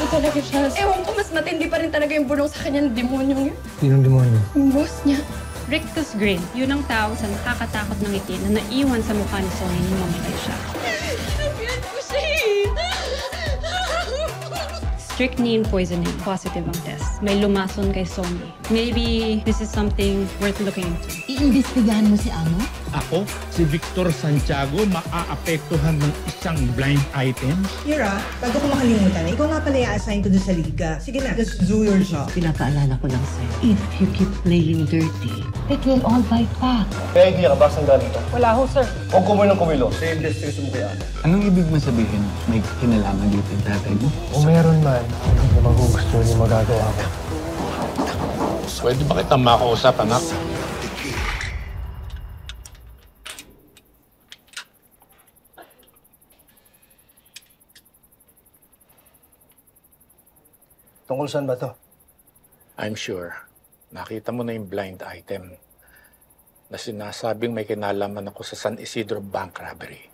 talaga siya. Ewan ko, mas matindi pa rin talaga yung bulong sa kanya ng demonyong yun. Sinong demonyo? Yung boss niya. Rictus Grin, yun ang tao sa nakakatakot ng ngiti na naiwan sa mukha ni Sonny nung mamatay siya. Nabiyad ko siya Strychnine poisoning, positive ang test. May lumason kay Sonny. Maybe this is something worth looking into. Iimbestigahan mo si Ano? Ako, si Victor Santiago, maaapektuhan ng isang blind item? Ira, bago ko makalimutan, ikaw nga pala i-assign ko doon sa liga. Sige na, just do your job. Pinapaalala ko lang sa'yo, if you keep playing dirty, it will all bite back. Kaya hindi ka ba saan galing ka? Wala ho, sir. Huwag kumulong kumilo. Sa investigation mo kaya. Anong ibig mo sabihin? May kinalaman dito yung tatay mo? Kung meron man, hindi na magugustuhan yung magagawa ko. Pwede ba kitang makausap, anak? Tungkol saan ba to? I'm sure. Nakita mo na yung blind item na sinasabing may kinalaman ako sa San Isidro Bank robbery.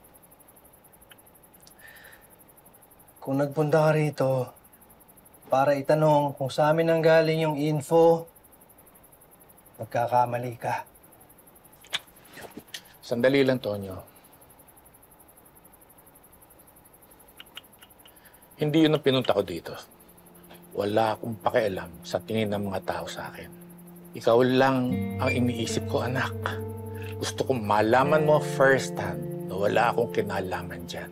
Kung nagpunta ka rito para itanong kung sa amin ang galing yung info, magkakamali ka. Sandali lang, Tonyo. Hindi yun ang pinunta ko dito. Wala akong pakialam sa tingin ng mga tao sa akin. Ikaw lang ang iniisip ko, anak. Gusto kong malaman mo first hand na wala akong kinalaman dyan.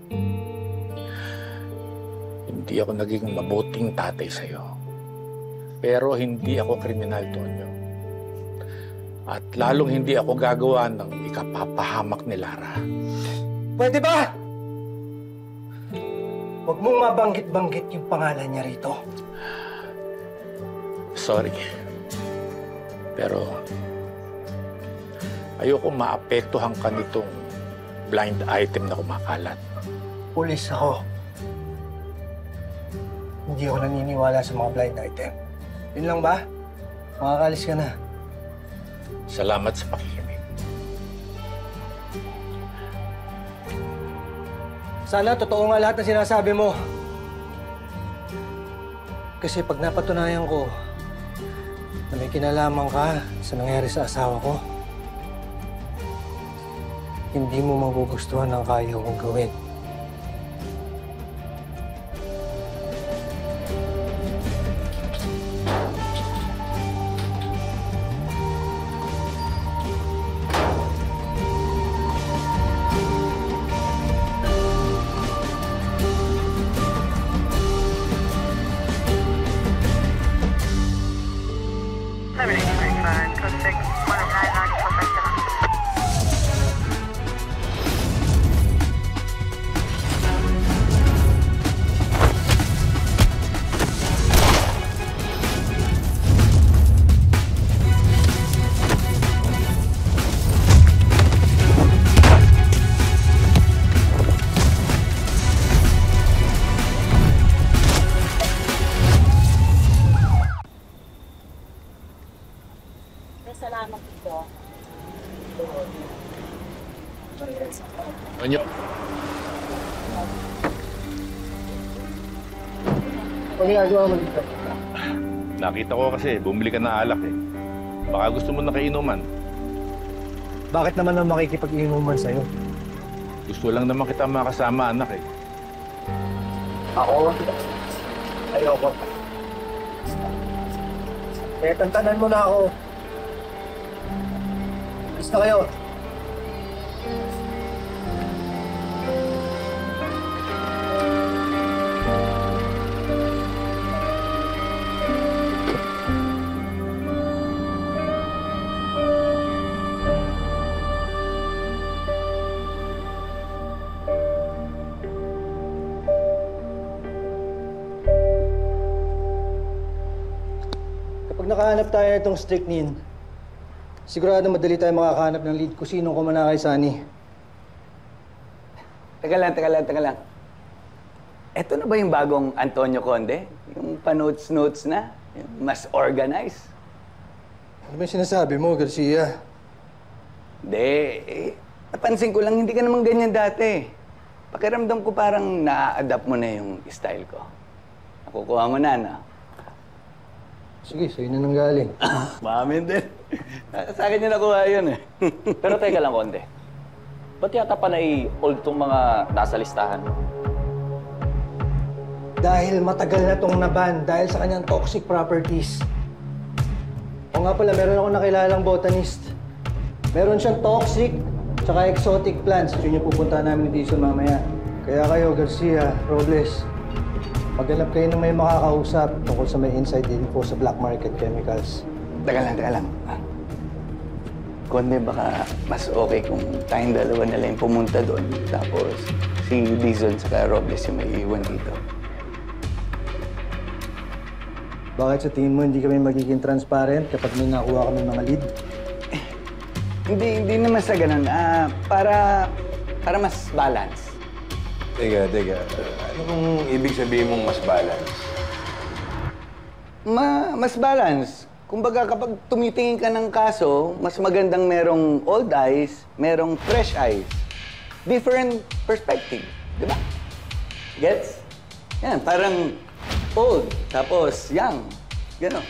Hindi ako naging mabuting tatay sa'yo. Pero hindi ako kriminal, Tonyo. At lalong hindi ako gagawa ng ikapapahamak ni Lara. Pwede ba? Huwag mong mabanggit-banggit yung pangalan niya rito. Sorry. Pero ayoko maapektuhan ka nitong blind item na kumakalat. Pulis ako. Hindi ako naniniwala sa mga blind item. Yun lang ba? Makakalis ka na. Salamat sa pakikinig. Sana totoo nga lahat ng sinasabi mo. Kasi pag napatunayan ko na may kinalaman ka sa nangyari sa asawa ko, hindi mo magugustuhan ang kaya kong gawin. Salamat po. Tonyo. Ano ginagawa mo dito? Nakita ko kasi, bumili ka ng alak eh. Baka gusto mo na kainuman. Bakit naman ang makikipag-inuman sa'yo? Gusto lang naman kita makasama, anak eh. Ako? Ayoko. Kaya tantanan mo na ako. Gusto kayo? Kapag nakahanap tayo nitong strychnine, sigurado madali tayo makakahanap ng lead kung sinong kumana kay Sunny. Teka lang. Eto na ba yung bagong Antonio Conde? Yung pa-notes-notes na? Yung mas organized? Ano ba yung sinasabi mo, Garcia? Hindi, napansin ko lang, hindi ka naman ganyan dati. Pakiramdam ko parang na-adapt mo na yung style ko. Nakukuha mo na, no? Sige, sa'yo na nang galing. Mamin din. Sa akin yung nakuha yun eh. Pero teka lang, Konde. Ba't yata pa old tong mga nasa listahan? Dahil matagal na tong naban, dahil sa kanyang toxic properties. O nga pala, meron ako nakilalang botanist. Meron siyang toxic, tsaka exotic plants. Yun yung pupuntahan namin ni Dizon mamaya. Kaya kayo, Garcia, Robles, maghanap kayo ng may makakausap tungkol sa may inside info sa black market chemicals. Teka lang. Konde, baka mas okay kung tayong dalawa na lang pumunta doon. Tapos si Dizon saka Robles yung may iwan dito. Bakit sa tingin mo hindi kami magiging transparent kapag may nakuha kami mga lead? Hindi naman sa ganun. Para mas balance. Teka. Ano kung ibig sabihin mong mas balance? Mas balance. Kumbaga, kapag tumitingin ka ng kaso, mas magandang merong old eyes, merong fresh eyes. Different perspective. Di ba? Gets? Yan, parang old, tapos young. Gano'n.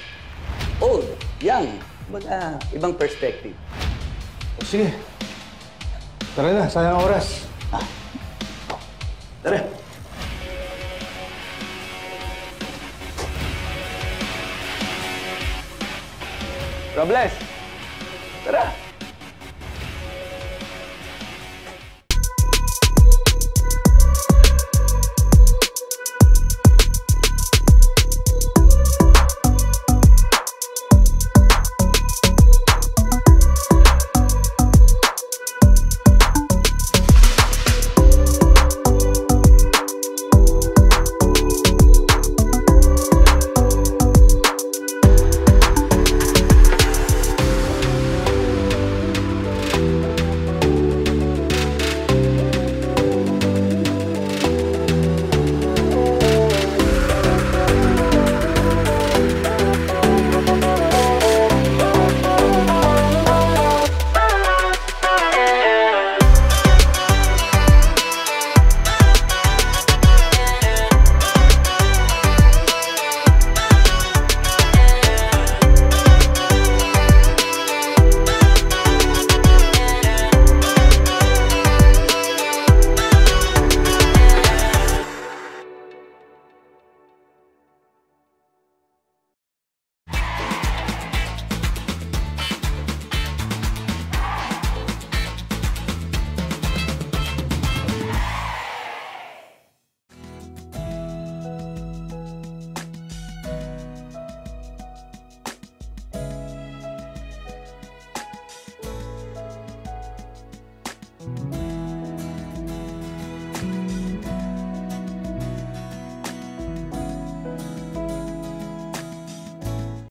Old, young. Kumbaga, ibang perspective. Sige. Tara na, sayang oras. Tara. Robles, tara.